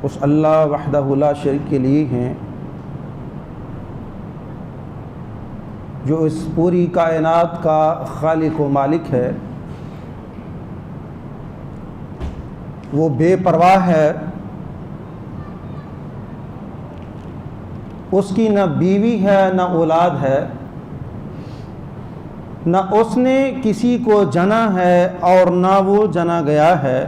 اس اللہ وحدہ لا شریک کے لیے ہیں جو اس پوری کائنات کا خالق و مالک ہے. وہ بے پرواہ ہے، اس کی نہ بیوی ہے نہ اولاد ہے، نہ اس نے کسی کو جنا ہے اور نہ وہ جنا گیا ہے،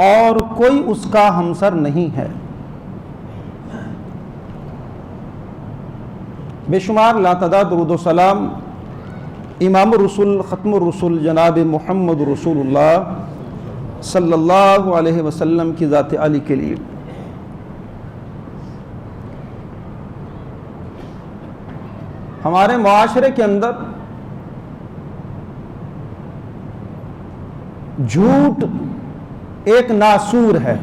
اور کوئی اس کا ہمسر نہیں ہے. بے شمار لاتعداد درود و سلام امام الرسول ختم الرسول جناب محمد رسول اللہ صلی اللہ علیہ وسلم کی ذات عالی کے لیے. ہمارے معاشرے کے اندر جھوٹ ایک ناسور ہے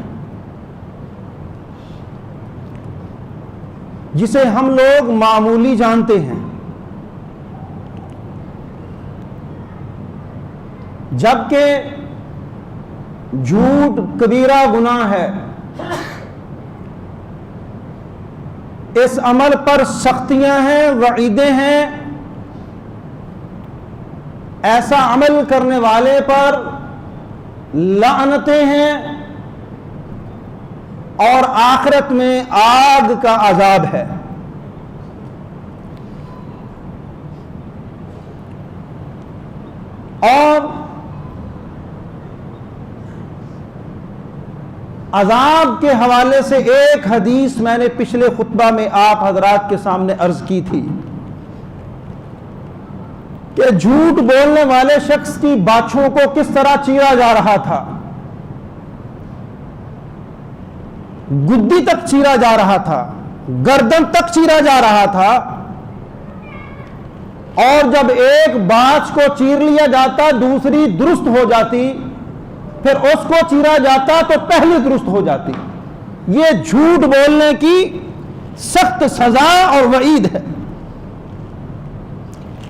جسے ہم لوگ معمولی جانتے ہیں، جبکہ جھوٹ کبیرہ گناہ ہے. اس عمل پر سختیاں ہیں، وعیدیں ہیں. ایسا عمل کرنے والے پر لعنتیں ہیں اور آخرت میں آگ کا عذاب ہے. اور عذاب کے حوالے سے ایک حدیث میں نے پچھلے خطبہ میں آپ حضرات کے سامنے عرض کی تھی کہ جھوٹ بولنے والے شخص کی باچھوں کو کس طرح چیرا جا رہا تھا، گدی تک چیرا جا رہا تھا، گردن تک چیرا جا رہا تھا. اور جب ایک باچھ کو چیر لیا جاتا دوسری درست ہو جاتی، پھر اس کو چیرا جاتا تو پہلی درست ہو جاتی. یہ جھوٹ بولنے کی سخت سزا اور وعید ہے.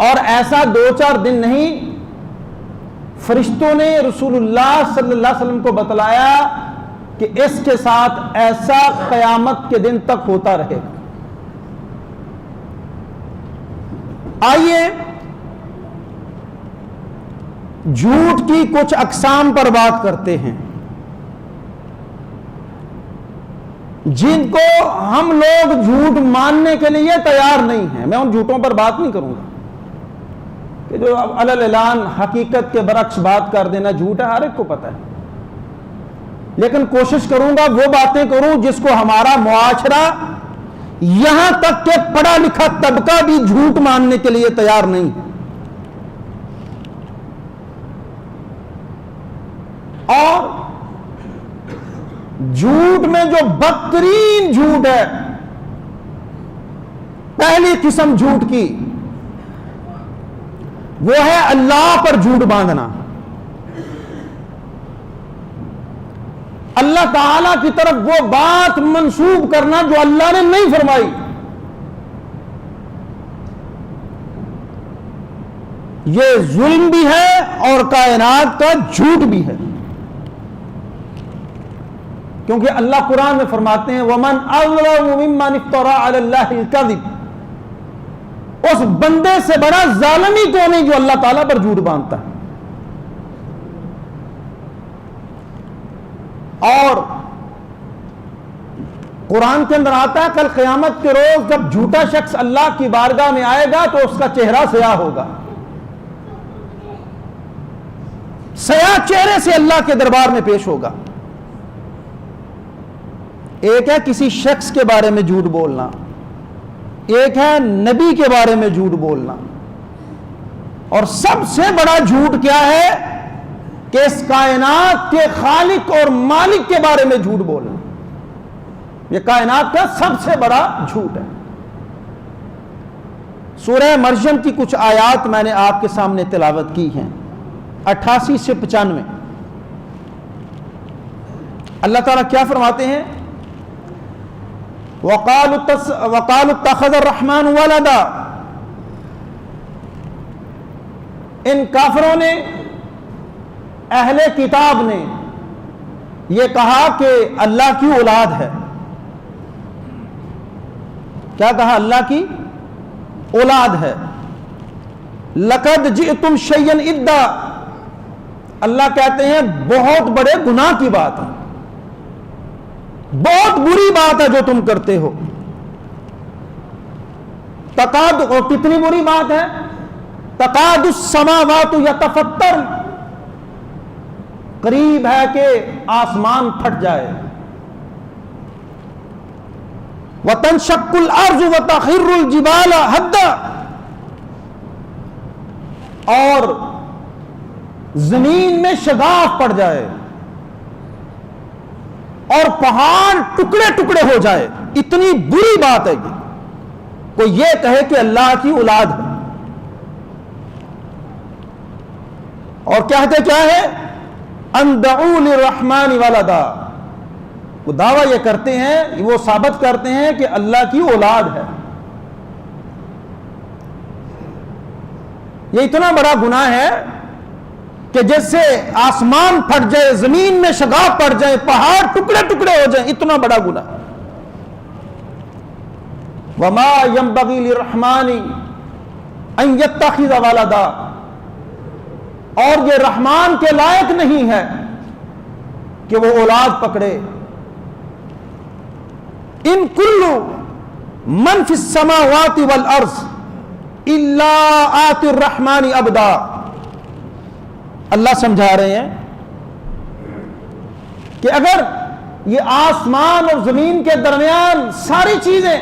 اور ایسا 2-4 دن نہیں، فرشتوں نے رسول اللہ صلی اللہ علیہ وسلم کو بتلایا کہ اس کے ساتھ ایسا قیامت کے دن تک ہوتا رہے گا. آئیے جھوٹ کی کچھ اقسام پر بات کرتے ہیں جن کو ہم لوگ جھوٹ ماننے کے لیے تیار نہیں ہیں. میں ان جھوٹوں پر بات نہیں کروں گا کہ جو علی اعلان حقیقت کے برعکس بات کر دینا جھوٹ ہے، ہر ایک کو پتہ ہے. لیکن کوشش کروں گا وہ باتیں کروں جس کو ہمارا معاشرہ، یہاں تک کہ پڑھا لکھا طبقہ بھی جھوٹ ماننے کے لیے تیار نہیں ہے. اور جھوٹ میں جو بدترین جھوٹ ہے، پہلی قسم جھوٹ کی، وہ ہے اللہ پر جھوٹ باندھنا. اللہ تعالی کی طرف وہ بات منسوب کرنا جو اللہ نے نہیں فرمائی. یہ ظلم بھی ہے اور کائنات کا جھوٹ بھی ہے. کیونکہ اللہ قرآن میں فرماتے ہیں وَمَنْ أَظْلَمُ مِمَّنِ افْتَرَىٰ عَلَى اللَّهِ الْكَذِبَ. اس بندے سے بڑا ظالم ہی کون ہے جو اللہ تعالیٰ پر جھوٹ باندھتا ہے. اور قرآن کے اندر آتا ہے کل قیامت کے روز جب جھوٹا شخص اللہ کی بارگاہ میں آئے گا تو اس کا چہرہ سیاہ ہوگا. سیاہ چہرے سے اللہ کے دربار میں پیش ہوگا. ایک ہے کسی شخص کے بارے میں جھوٹ بولنا، ایک ہے نبی کے بارے میں جھوٹ بولنا، اور سب سے بڑا جھوٹ کیا ہے کہ اس کائنات کے خالق اور مالک کے بارے میں جھوٹ بولنا. یہ کائنات کا سب سے بڑا جھوٹ ہے. سورہ مریم کی کچھ آیات میں نے آپ کے سامنے تلاوت کی ہیں 88 سے 95. اللہ تعالیٰ کیا فرماتے ہیں؟ وَقَالُوا اتَّخَذَ الرَّحْمَنُ وَلَدًا. ان کافروں نے، اہل کتاب نے یہ کہا کہ اللہ کی اولاد ہے. کیا کہا؟ اللہ کی اولاد ہے. لقد جئتم شیئا ادا. اللہ کہتے ہیں بہت بڑے گناہ کی بات ہے، بہت بری بات ہے جو تم کرتے ہو. تقاد، اور کتنی بری بات ہے؟ تقاد السماوات یتفطر، قریب ہے کہ آسمان پھٹ جائے. وتنشق الارض وتخر الجبال هدا، اور زمین میں شگاف پڑ جائے اور پہاڑ ٹکڑے ٹکڑے ہو جائے. اتنی بری بات ہے یہ، کوئی یہ کہے کہ اللہ کی اولاد ہے. اور کہتے کیا ہے؟ ان دعوا للرحمن ولدا. وہ دعویٰ یہ کرتے ہیں، وہ ثابت کرتے ہیں کہ اللہ کی اولاد ہے. یہ اتنا بڑا گناہ ہے کہ جیسے آسمان پھٹ جائے، زمین میں شگاف پڑ جائے، پہاڑ ٹکڑے ٹکڑے ہو جائیں، اتنا بڑا گناہ. وما ينبغي للرحمن ان يتخذ ولدا، اور یہ رحمان کے لائق نہیں ہے کہ وہ اولاد پکڑے. ان کل من فی السماوات والارض الا آتی الرحمن عبدا. اللہ سمجھا رہے ہیں کہ اگر یہ آسمان اور زمین کے درمیان ساری چیزیں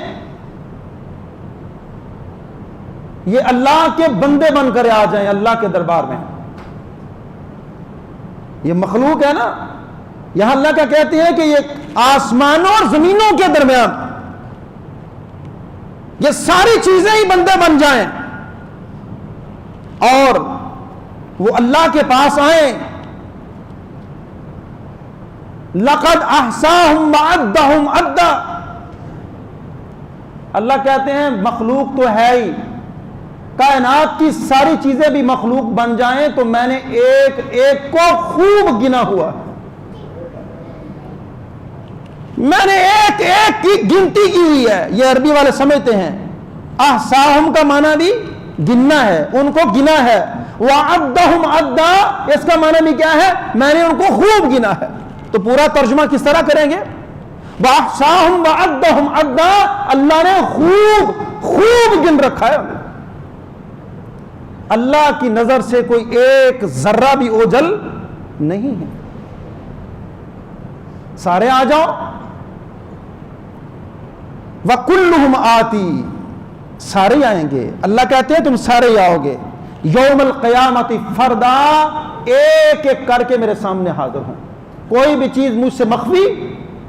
یہ اللہ کے بندے بن کر آ جائیں اللہ کے دربار میں، یہ مخلوق ہے نا، یہاں اللہ کا کہتے ہیں کہ یہ آسمانوں اور زمینوں کے درمیان یہ ساری چیزیں ہی بندے بن جائیں اور وہ اللہ کے پاس آئیں. لقد احصاهم وعدهم عدا. اللہ کہتے ہیں مخلوق تو ہے ہی، کائنات کی ساری چیزیں بھی مخلوق بن جائیں تو میں نے ایک ایک کو خوب گنا ہوا، میں نے ایک ایک کی گنتی کی ہوئی ہے. یہ عربی والے سمجھتے ہیں احصاہم کا معنی بھی گننا ہے، ان کو گنا ہے. وعدہم عدا، اس کا معنی بھی کیا ہے؟ میں نے ان کو خوب گنا ہے. تو پورا ترجمہ کس طرح کریں گے؟ واحصاہم وعدہم عدا، اللہ نے خوب خوب گن رکھا ہے. اللہ کی نظر سے کوئی ایک ذرہ بھی اوجھل نہیں ہے. سارے آ جاؤ. وَكُلُّهُمْ آتی، سارے آئیں گے. اللہ کہتے ہیں تم سارے آؤ گے. یوم القیامت فردا، ایک ایک کر کے میرے سامنے حاضر ہوں، کوئی بھی چیز مجھ سے مخفی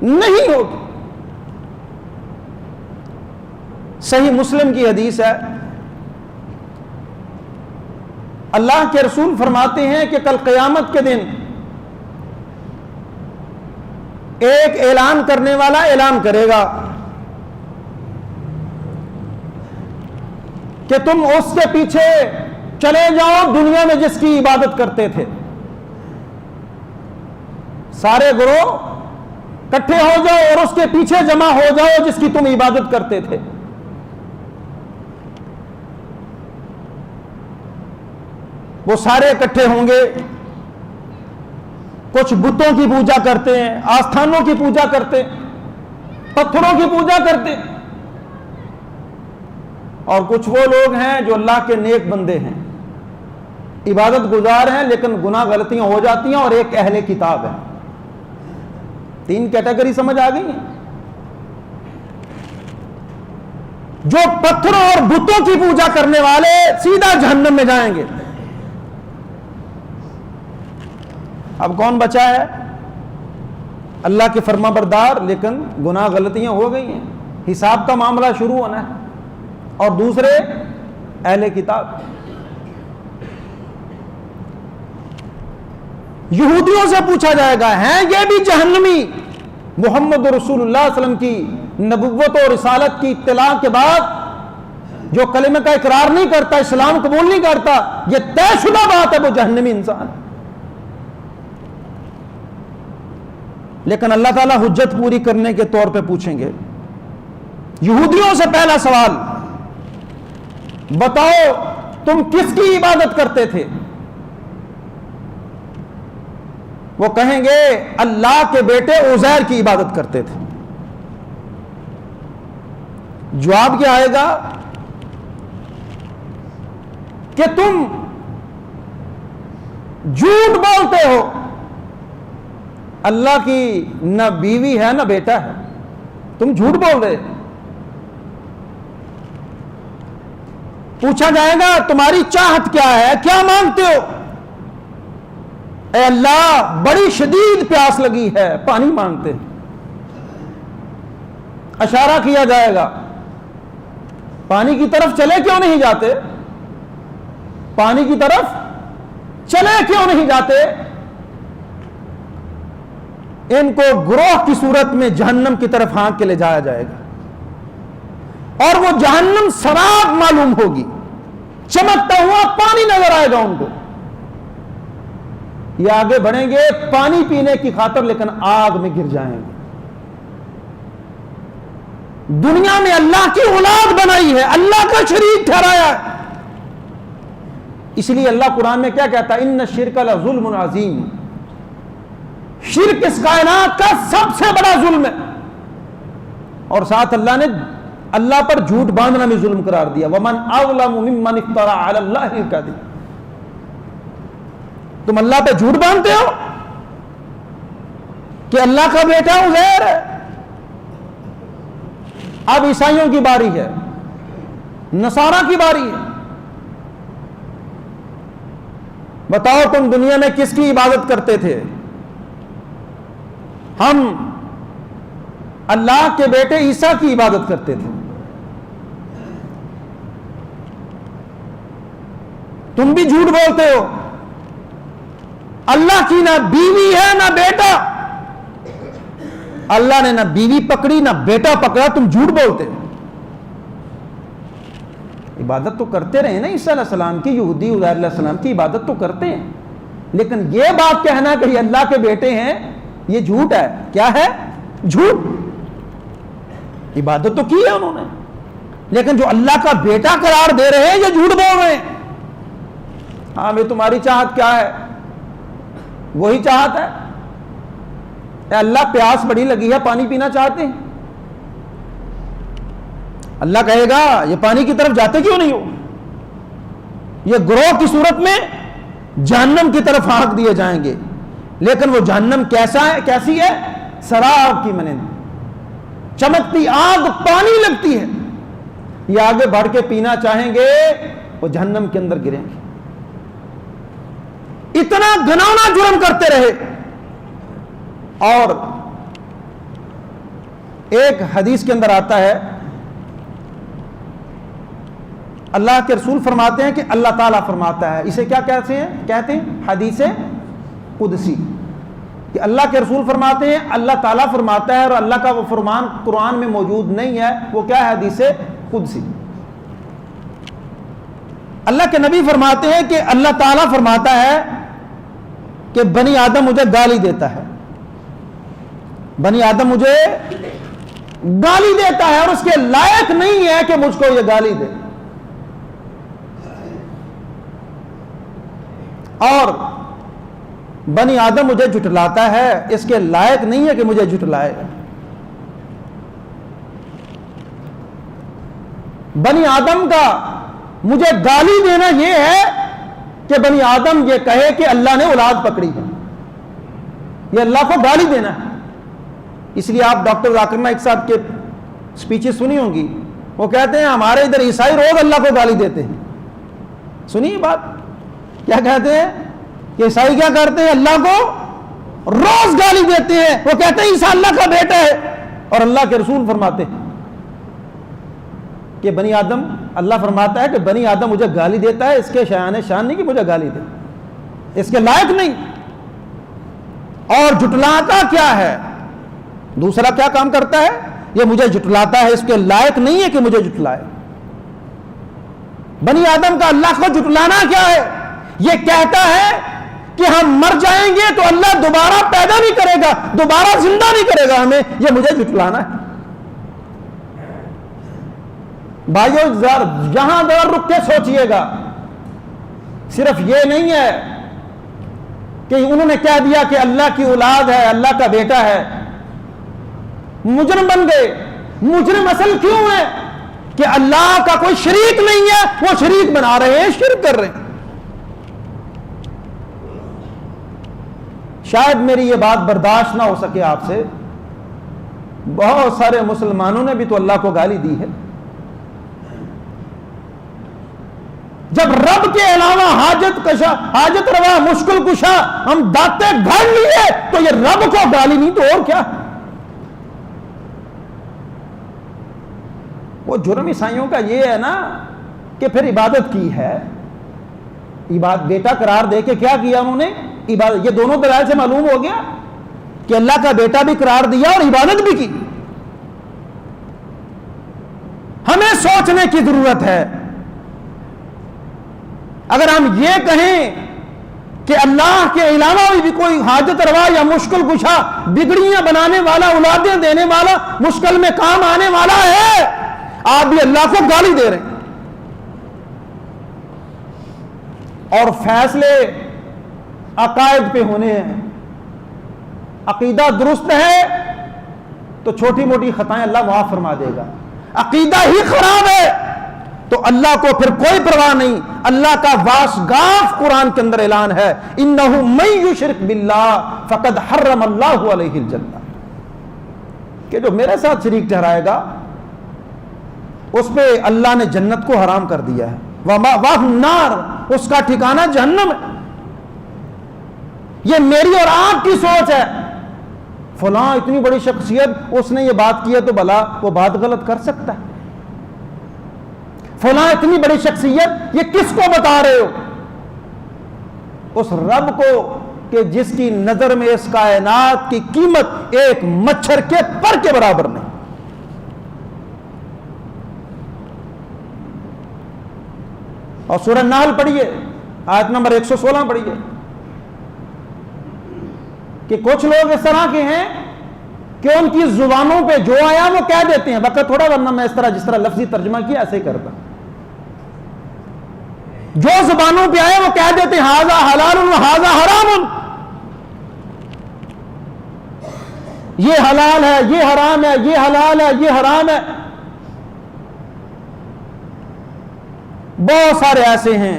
نہیں ہوگی. صحیح مسلم کی حدیث ہے، اللہ کے رسول فرماتے ہیں کہ کل قیامت کے دن ایک اعلان کرنے والا اعلان کرے گا کہ تم اس کے پیچھے چلے جاؤ دنیا میں جس کی عبادت کرتے تھے. سارے گروہ کٹھے ہو جاؤ اور اس کے پیچھے جمع ہو جاؤ جس کی تم عبادت کرتے تھے. وہ سارے اکٹھے ہوں گے. کچھ بتوں کی پوجا کرتے ہیں، آستھانوں کی پوجا کرتے، پتھروں کی پوجا کرتے، اور کچھ وہ لوگ ہیں جو اللہ کے نیک بندے ہیں، عبادت گزار ہیں لیکن گناہ غلطیاں ہو جاتی ہیں، اور ایک اہل کتاب ہے. 3 کیٹیگری سمجھ آ گئی ہیں. جو پتھروں اور بتوں کی پوجا کرنے والے سیدھا جہنم میں جائیں گے. اب کون بچا ہے؟ اللہ کے فرما بردار لیکن گناہ غلطیاں ہو گئی ہیں، حساب کا معاملہ شروع ہونا ہے. اور دوسرے اہل کتاب. یہودیوں سے پوچھا جائے گا ہیں یہ بھی جہنمی؟ محمد رسول اللہ صلی اللہ علیہ وسلم کی نبوت اور رسالت کی اطلاع کے بعد جو کلمہ کا اقرار نہیں کرتا، اسلام قبول نہیں کرتا، یہ طے شدہ بات ہے وہ جہنمی انسان. لیکن اللہ تعالیٰ حجت پوری کرنے کے طور پہ پوچھیں گے. یہودیوں سے پہلا سوال، بتاؤ تم کس کی عبادت کرتے تھے؟ وہ کہیں گے اللہ کے بیٹے عزیر کی عبادت کرتے تھے. جواب کیا آئے گا کہ تم جھوٹ بولتے ہو، اللہ کی نہ بیوی ہے نہ بیٹا ہے، تم جھوٹ بول رہے. پوچھا جائے گا تمہاری چاہت کیا ہے، کیا مانگتے ہو؟ اے اللہ بڑی شدید پیاس لگی ہے، پانی مانگتے. اشارہ کیا جائے گا پانی کی طرف چلے کیوں نہیں جاتے؟ پانی کی طرف چلے کیوں نہیں جاتے؟ ان کو گروہ کی صورت میں جہنم کی طرف ہانک کے لے جایا جائے گا اور وہ جہنم سراب معلوم ہوگی، چمکتا ہوا پانی نظر آئے گا ان کو. یہ آگے بڑھیں گے پانی پینے کی خاطر، لیکن آگ میں گر جائیں گے. دنیا میں اللہ کی اولاد بنائی ہے، اللہ کا شریک ٹھہرایا ہے. اس لیے اللہ قرآن میں کیا کہتا ہے؟ ان الشرک لظلم عظیم. شرک اس کائنات کا سب سے بڑا ظلم ہے. اور ساتھ اللہ نے اللہ پر جھوٹ باندھنا بھی ظلم قرار دیا. ومن اظلم ممن افترى علی اللہ الکذب. تم اللہ پہ جھوٹ باندھتے ہو کہ اللہ کا بیٹا عزیر ہے. اب عیسائیوں کی باری ہے، نصارہ کی باری ہے. بتاؤ تم دنیا میں کس کی عبادت کرتے تھے؟ ہم اللہ کے بیٹے عیسیٰ کی عبادت کرتے تھے. تم بھی جھوٹ بولتے ہو. اللہ کی نہ بیوی ہے نہ بیٹا. اللہ نے نہ بیوی پکڑی نہ بیٹا پکڑا، تم جھوٹ بولتے ہو. عبادت تو کرتے رہے نا عیسیٰ علیہ السلام کی، یہودی عزیر علیہ السلام کی عبادت تو کرتے ہیں، لیکن یہ بات کہنا کہ یہ اللہ کے بیٹے ہیں یہ جھوٹ ہے. کیا ہے؟ جھوٹ. عبادت تو کی ہے انہوں نے، لیکن جو اللہ کا بیٹا قرار دے رہے ہیں یہ جھوٹ بول رہے ہیں. ہاں میں تمہاری چاہت کیا ہے؟ وہی چاہت ہے اے اللہ پیاس بڑی لگی ہے، پانی پینا چاہتے ہیں. اللہ کہے گا یہ پانی کی طرف جاتے کیوں نہیں ہو؟ یہ گروہ کی صورت میں جہنم کی طرف ہانک دیے جائیں گے. لیکن وہ جہنم کیسا ہے؟ کیسی ہے؟ سراب کی مانند، چمکتی آگ پانی لگتی ہے. یہ آگے بڑھ کے پینا چاہیں گے وہ جہنم کے اندر گریں گے. اتنا گھناؤنا جرم کرتے رہے. اور ایک حدیث کے اندر آتا ہے، اللہ کے رسول فرماتے ہیں کہ اللہ تعالیٰ فرماتا ہے. اسے کیا کہتے ہیں؟ حدیث قدسی. کہ اللہ کے رسول فرماتے ہیں اللہ تعالیٰ فرماتا ہے، اور اللہ کا وہ فرمان قرآن میں موجود نہیں ہے. وہ کیا ہے؟ حدیث قدسی. اللہ کے نبی فرماتے ہیں کہ اللہ تعالیٰ فرماتا ہے کہ بنی آدم مجھے گالی دیتا ہے، بنی آدم مجھے گالی دیتا ہے اور اس کے لائق نہیں ہے کہ مجھ کو یہ گالی دے. اور بنی آدم مجھے جھٹلاتا ہے، اس کے لائق نہیں ہے کہ مجھے جھٹلائے. بنی آدم کا مجھے گالی دینا یہ ہے کہ بنی آدم یہ کہے کہ اللہ نے اولاد پکڑی ہے. یہ اللہ کو گالی دینا ہے. اس لیے آپ ڈاکٹر ذاکر نائک صاحب کے سپیچز سنی ہوں گی، وہ کہتے ہیں ہمارے ادھر عیسائی روز اللہ کو گالی دیتے ہیں. سنی بات کیا کہتے ہیں کہ عیسائی کیا کرتے ہیں؟ اللہ کو روز گالی دیتے ہیں. وہ کہتے ہیں عیسیٰ اللہ کا بیٹا ہے، اور اللہ کے رسول فرماتے ہیں کہ بنی آدم، اللہ فرماتا ہے کہ بنی آدم مجھے گالی دیتا ہے، اس کے شان نہیں کہ مجھے گالی دے، اس کے لائق نہیں. اور جھٹلاتا کیا ہے؟ دوسرا کیا کام کرتا ہے؟ یہ مجھے جھٹلاتا ہے، اس کے لائق نہیں ہے کہ مجھے جھٹلائے. بنی آدم کا اللہ کو جھٹلانا کیا ہے؟ یہ کہتا ہے کہ ہم مر جائیں گے تو اللہ دوبارہ پیدا نہیں کرے گا، دوبارہ زندہ نہیں کرے گا ہمیں، یہ مجھے جھٹلانا ہے۔ بھائیو یہاں ذرا رک کے سوچئے گا، صرف یہ نہیں ہے کہ انہوں نے کہہ دیا کہ اللہ کی اولاد ہے، اللہ کا بیٹا ہے، مجرم بن گئے۔ مجرم اصل کیوں ہے؟ کہ اللہ کا کوئی شریک نہیں ہے، وہ شریک بنا رہے ہیں، شرک کر رہے ہیں۔ شاید میری یہ بات برداشت نہ ہو سکے آپ سے، بہت سارے مسلمانوں نے بھی تو اللہ کو گالی دی ہے۔ جب رب کے علاوہ حاجت روا، مشکل کشا ہم داتے گھڑ لیے تو یہ رب کو گالی نہیں تو اور کیا؟ وہ جرم عیسائیوں کا یہ ہے نا کہ پھر عبادت کی ہے، بیٹا قرار دے کے کیا کیا انہوں نے؟ عبادت۔ یہ دونوں دلائل سے معلوم ہو گیا کہ اللہ کا بیٹا بھی قرار دیا اور عبادت بھی کی۔ ہمیں سوچنے کی ضرورت ہے۔ اگر ہم یہ کہیں کہ اللہ کے علاوہ بھی کوئی حاجت روا یا مشکل کشا، بگڑیاں بنانے والا، اولادیں دینے والا، مشکل میں کام آنے والا ہے، آپ بھی اللہ کو گالی دے رہے ہیں۔ اور فیصلے عقائد پہ ہونے ہیں۔ عقیدہ درست ہے تو چھوٹی موٹی خطائیں اللہ معاف فرما دے گا، عقیدہ ہی خراب ہے تو اللہ کو پھر کوئی پرواہ نہیں۔ اللہ کا واشگاف قرآن کے اندر اعلان ہے، انہ من یشرک باللہ فقد حرم اللہ علیہ الجنہ، کہ جو میرے ساتھ شریک ٹھہرائے گا اس پہ اللہ نے جنت کو حرام کر دیا ہے، ومأواہ النار، اس کا ٹھکانہ جہنم ہے۔ یہ میری اور آپ کی سوچ ہے، فلاں اتنی بڑی شخصیت اس نے یہ بات کی ہے تو بھلا وہ بات غلط کر سکتا ہے؟ فلاں اتنی بڑی شخصیت، یہ کس کو بتا رہے ہو؟ اس رب کو کہ جس کی نظر میں اس کائنات کی قیمت ایک مچھر کے پر کے برابر نہیں۔ اور سورہ نحل پڑھیے، آیت نمبر 116 پڑھیے، کہ کچھ لوگ اس طرح کے ہیں کہ ان کی زبانوں پہ جو آیا وہ کہہ دیتے ہیں، وقت تھوڑا ورنہ میں اس طرح جس طرح لفظی ترجمہ کیا ایسے ہی کرتا، جو زبانوں پہ آئے وہ کہہ دیتے ہیں ھذا حلال و ھذا حرام، یہ حلال ہے، یہ حرام ہے، یہ حلال ہے، یہ حرام ہے۔ بہت سارے ایسے ہیں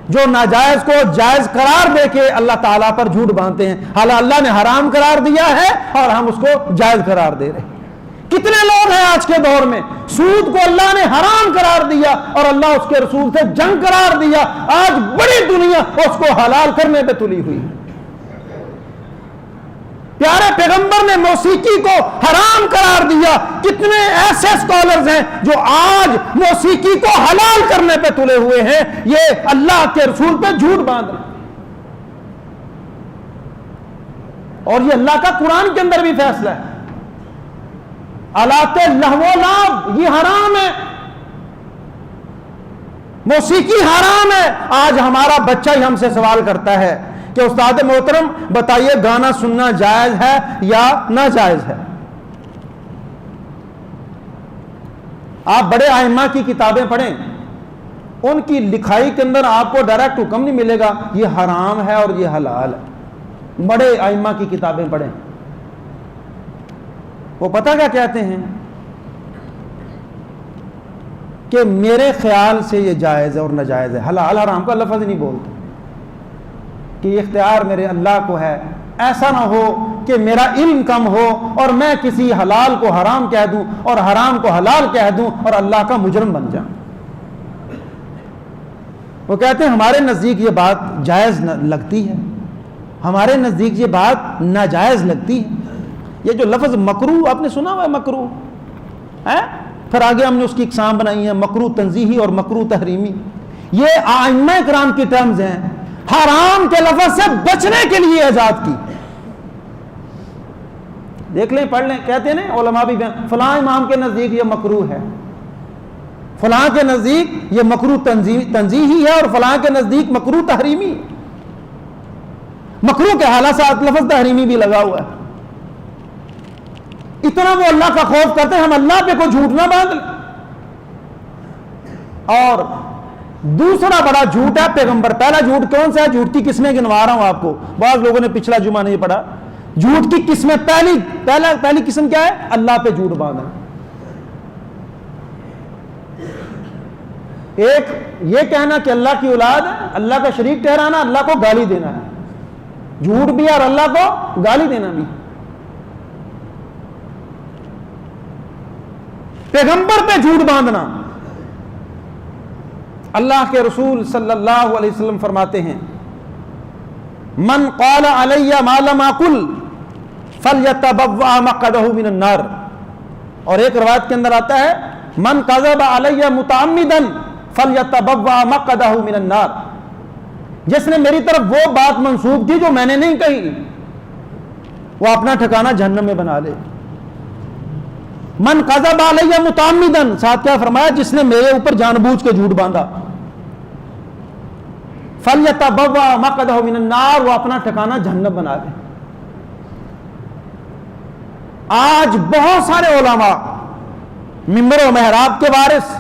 جو ناجائز کو جائز قرار دے کے اللہ تعالیٰ پر جھوٹ باندھتے ہیں، حالانکہ اللہ نے حرام قرار دیا ہے اور ہم اس کو جائز قرار دے رہے ہیں۔ کتنے لوگ ہیں آج کے دور میں، سود کو اللہ نے حرام قرار دیا اور اللہ اس کے رسول سے جنگ قرار دیا، آج بڑی دنیا اس کو حلال کرنے پہ تلی ہوئی ہے۔ پیارے پیغمبر نے موسیقی کو حرام قرار دیا، کتنے ایسے اسکالرز ہیں جو آج موسیقی کو حلال کرنے پہ تلے ہوئے ہیں، یہ اللہ کے رسول پہ جھوٹ باندھ رہے ہیں۔ اور یہ اللہ کا قرآن کے اندر بھی فیصلہ ہے، آلات لہو و لعب یہ حرام ہے، موسیقی حرام ہے۔ آج ہمارا بچہ ہی ہم سے سوال کرتا ہے کہ استاد محترم بتائیے گانا سننا جائز ہے یا ناجائز ہے؟ آپ بڑے ائمہ کی کتابیں پڑھیں، ان کی لکھائی کے اندر آپ کو ڈائریکٹ حکم نہیں ملے گا یہ حرام ہے اور یہ حلال ہے۔ بڑے ائمہ کی کتابیں پڑھیں، وہ پتہ کیا کہتے ہیں کہ میرے خیال سے یہ جائز ہے اور ناجائز ہے، حلال حرام کا لفظ نہیں بولتے، کہ یہ اختیار میرے اللہ کو ہے۔ ایسا نہ ہو کہ میرا علم کم ہو اور میں کسی حلال کو حرام کہہ دوں اور حرام کو حلال کہہ دوں اور اللہ کا مجرم بن جاؤں۔ وہ کہتے ہیں ہمارے نزدیک یہ بات جائز لگتی ہے، ہمارے نزدیک یہ بات ناجائز لگتی ہے۔ یہ جو لفظ مکروہ آپ نے سنا ہوا ہے، مکروہ ہے، پھر آگے ہم نے اس کی اقسام بنائی ہیں، مکروہ تنزیہی اور مکروہ تحریمی۔ یہ ائمہ کرام کی ٹرمز ہیں، حرام کے لفظ سے بچنے کے لیے ایجاد کی۔ دیکھ لیں، پڑھ لیں، کہتے ہیں نا علماء بھی فلاں امام کے نزدیک یہ مکروہ ہے، فلاں کے نزدیک یہ مکروہ تنزیہی ہے اور فلاں کے نزدیک مکروہ تحریمی۔ مکروہ کے حالات ساتھ لفظ تحریمی بھی لگا ہوا ہے. اتنا وہ اللہ کا خوف کرتے ہیں ہم اللہ پہ کوئی جھوٹ نہ باندھ لیں. اور دوسرا بڑا جھوٹ ہے پیغمبر. پہلا جھوٹ کون سا ہے؟ جھوٹ کی قسمیں گنوا رہا ہوں آپ کو, بعض لوگوں نے پچھلا جمعہ نہیں پڑھا. جھوٹ کی قسمیں پہلی قسم کیا ہے؟ اللہ پہ جھوٹ باندھنا. ایک یہ کہنا کہ اللہ کی اولاد ہے, اللہ کا شریک ٹھہرانا, اللہ کو گالی دینا ہے. جھوٹ بھی اور اللہ کو گالی دینا بھی. پیغمبر پہ جھوٹ باندھنا. اللہ کے رسول صلی اللہ علیہ وسلم فرماتے ہیں من قال علی ما لم اقل فلیتبوأ مقعدہ من النار. اور ایک روایت کے اندر آتا ہے من کذب علی متعمدا فلیتبوأ مقعدہ من النار. جس نے میری طرف وہ بات منسوب کی جو میں نے نہیں کہی, وہ اپنا ٹھکانہ جہنم میں بنا لے. من کذب علی متعمدا, ساتھ کیا فرمایا؟ جس نے میرے اوپر جان بوجھ کے جھوٹ باندھا. فلیتبوأ مقعدہ من النار, وہ اپنا ٹھکانہ جہنم بنا لے. آج بہت سارے علماء منبر و محراب کے وارث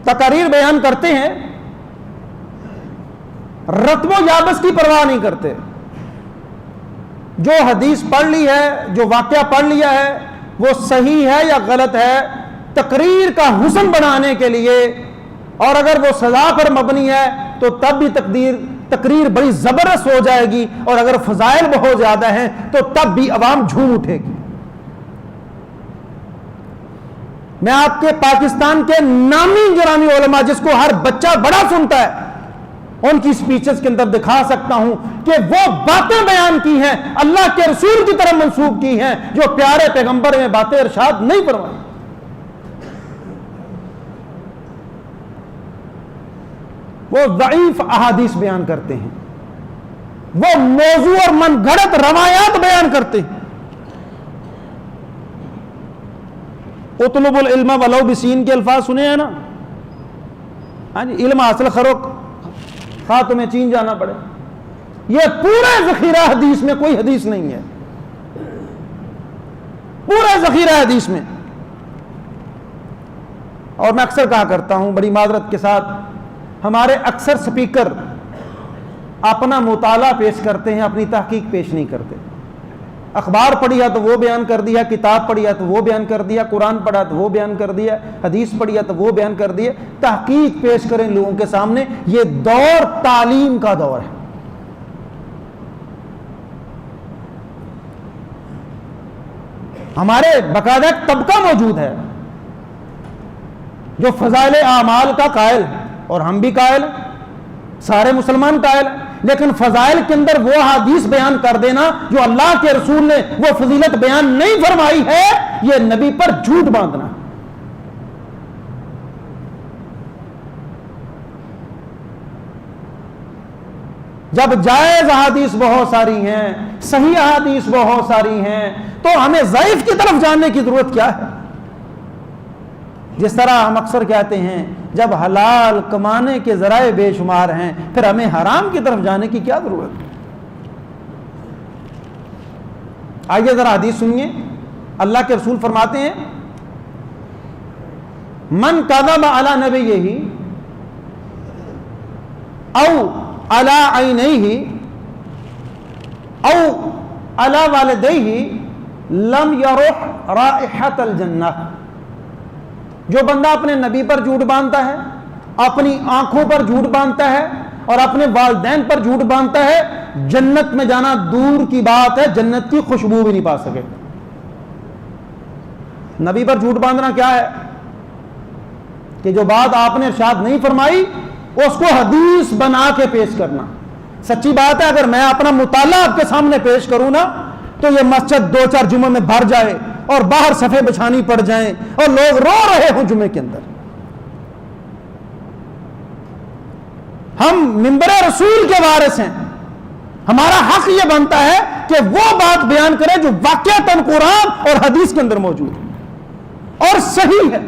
تقاریر بیان کرتے ہیں, رتب و یابس کی پرواہ نہیں کرتے. جو حدیث پڑھ لی ہے, جو واقعہ پڑھ لیا ہے, وہ صحیح ہے یا غلط ہے, تقریر کا حسن بنانے کے لیے, اور اگر وہ سزا پر مبنی ہے تو تب بھی تقریر بڑی زبردست ہو جائے گی, اور اگر فضائل بہت زیادہ ہیں تو تب بھی عوام جھوم اٹھے گی. میں آپ کے پاکستان کے نامی گرامی علماء جس کو ہر بچہ بڑا سنتا ہے, ان کی سپیچز کے اندر دکھا سکتا ہوں کہ وہ باتیں بیان کی ہیں, اللہ کے رسول کی طرف منسوب کی ہیں, جو پیارے پیغمبر میں باتیں ارشاد نہیں فرمائی. وہ ضعیف احادیث بیان کرتے ہیں, وہ موضوع اور من گھڑت روایات بیان کرتے ہیں. اطلب العلم ولو بسین کے الفاظ سنے ہیں نا, ہاں جی, علم حاصل کرو خواہ تمہیں چین جانا پڑے. یہ پورے ذخیرہ حدیث میں کوئی حدیث نہیں ہے, پورے ذخیرہ حدیث میں. اور میں اکثر کہا کرتا ہوں بڑی معذرت کے ساتھ, ہمارے اکثر سپیکر اپنا مطالعہ پیش کرتے ہیں, اپنی تحقیق پیش نہیں کرتے. اخبار پڑھی ہے تو وہ بیان کر دیا, کتاب پڑھی ہے تو وہ بیان کر دیا, قرآن پڑھا تو وہ بیان کر دیا, حدیث پڑھی ہے تو وہ بیان کر دیا. تحقیق پیش کریں لوگوں کے سامنے. یہ دور تعلیم کا دور ہے. ہمارے باقاعدہ ایک طبقہ موجود ہے جو فضائل اعمال کا قائل ہے, اور ہم بھی قائل ہیں, سارے مسلمان قائل ہیں, لیکن فضائل کے اندر وہ حدیث بیان کر دینا جو اللہ کے رسول نے وہ فضیلت بیان نہیں فرمائی ہے, یہ نبی پر جھوٹ باندھنا. جب جائز احادیث بہت ساری ہیں, صحیح احادیث بہت ساری ہیں, تو ہمیں ضعیف کی طرف جاننے کی ضرورت کیا ہے؟ جس طرح ہم اکثر کہتے ہیں جب حلال کمانے کے ذرائع بے شمار ہیں, پھر ہمیں حرام کی طرف جانے کی کیا ضرورت ہے؟ آئیے ذرا حدیث سنیے. اللہ کے رسول فرماتے ہیں من کذب علی نبیہ او علی عینیہ او علی والدیہ لم یرح رائحۃ الجنہ. جو بندہ اپنے نبی پر جھوٹ باندھتا ہے, اپنی آنکھوں پر جھوٹ باندھتا ہے, اور اپنے والدین پر جھوٹ باندھتا ہے, جنت میں جانا دور کی بات ہے, جنت کی خوشبو بھی نہیں پا سکے. نبی پر جھوٹ باندھنا کیا ہے کہ جو بات آپ نے ارشاد نہیں فرمائی اس کو حدیث بنا کے پیش کرنا. سچی بات ہے, اگر میں اپنا مطالعہ آپ کے سامنے پیش کروں نا تو یہ مسجد 2-4 جمعے میں بھر جائے اور باہر صفیں بچھانی پڑ جائیں اور لوگ رو رہے ہوں جمعے کے اندر. ہم منبر رسول کے وارث ہیں, ہمارا حق یہ بنتا ہے کہ وہ بات بیان کریں جو واقعتاً قرآن اور حدیث کے اندر موجود ہے اور صحیح ہے.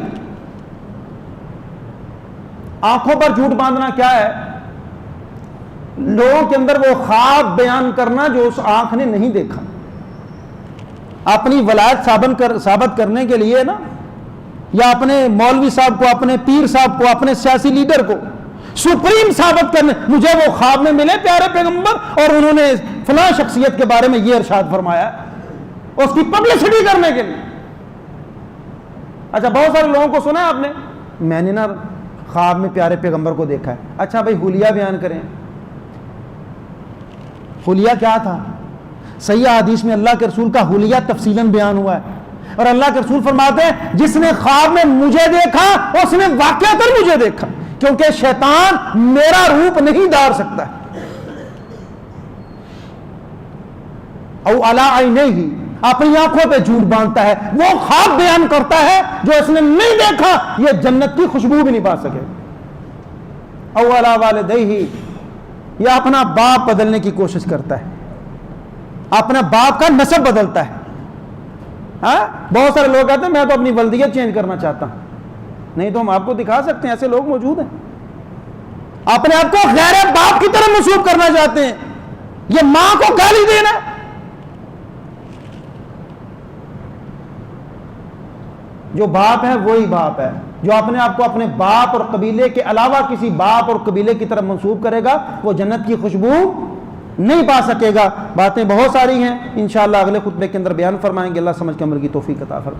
آنکھوں پر جھوٹ باندھنا کیا ہے؟ لوگوں کے اندر وہ خواب بیان کرنا جو اس آنکھ نے نہیں دیکھا. اپنی ولایت ثابت کرنے کے لیے نا، یا اپنے مولوی صاحب کو، اپنے پیر صاحب کو، اپنے سیاسی لیڈر کو سپریم ثابت کرنے، مجھے وہ خواب میں ملے پیارے پیغمبر اور انہوں نے فلاں شخصیت کے بارے میں یہ ارشاد فرمایا، اس کی پبلسٹی کرنے کے لیے. اچھا بہت سارے لوگوں کو سنا آپ نے، میں نے نا خواب میں پیارے پیغمبر کو دیکھا ہے. اچھا بھائی حلیہ بیان کریں. حلیہ کیا تھا؟ صحیح حدیث میں اللہ کے رسول کا حلیہ تفصیلاً بیان ہوا ہے، اور اللہ کے رسول فرماتے ہیں جس نے خواب میں مجھے دیکھا اس نے واقعتاً مجھے دیکھا، کیونکہ شیطان میرا روپ نہیں دھار سکتا ہے. او علی عینیہ، اپنی آنکھوں پہ جھوٹ باندھتا ہے، وہ خواب بیان کرتا ہے جو اس نے نہیں دیکھا، یہ جنت کی خوشبو بھی نہیں پا سکے. او علی والدیہ، یہ اپنا باپ بدلنے کی کوشش کرتا ہے، اپنا باپ کا نسب بدلتا ہے. ہاں بہت سارے لوگ کہتے ہیں میں تو اپنی ولدیت چینج کرنا چاہتا ہوں. نہیں تو ہم آپ کو دکھا سکتے ہیں، ایسے لوگ موجود ہیں اپنے آپ کو غیر باپ کی طرح منسوب کرنا چاہتے ہیں. یہ ماں کو گالی دینا، جو باپ ہے وہی باپ ہے. جو اپنے آپ کو اپنے باپ اور قبیلے کے علاوہ کسی باپ اور قبیلے کی طرف منسوب کرے گا وہ جنت کی خوشبو نہیں پا سکے گا. باتیں بہت ساری ہیں، انشاءاللہ اگلے خطبے کے اندر بیان فرمائیں گے. اللہ سمجھ کے عمل کی توفیق عطا فرمائے.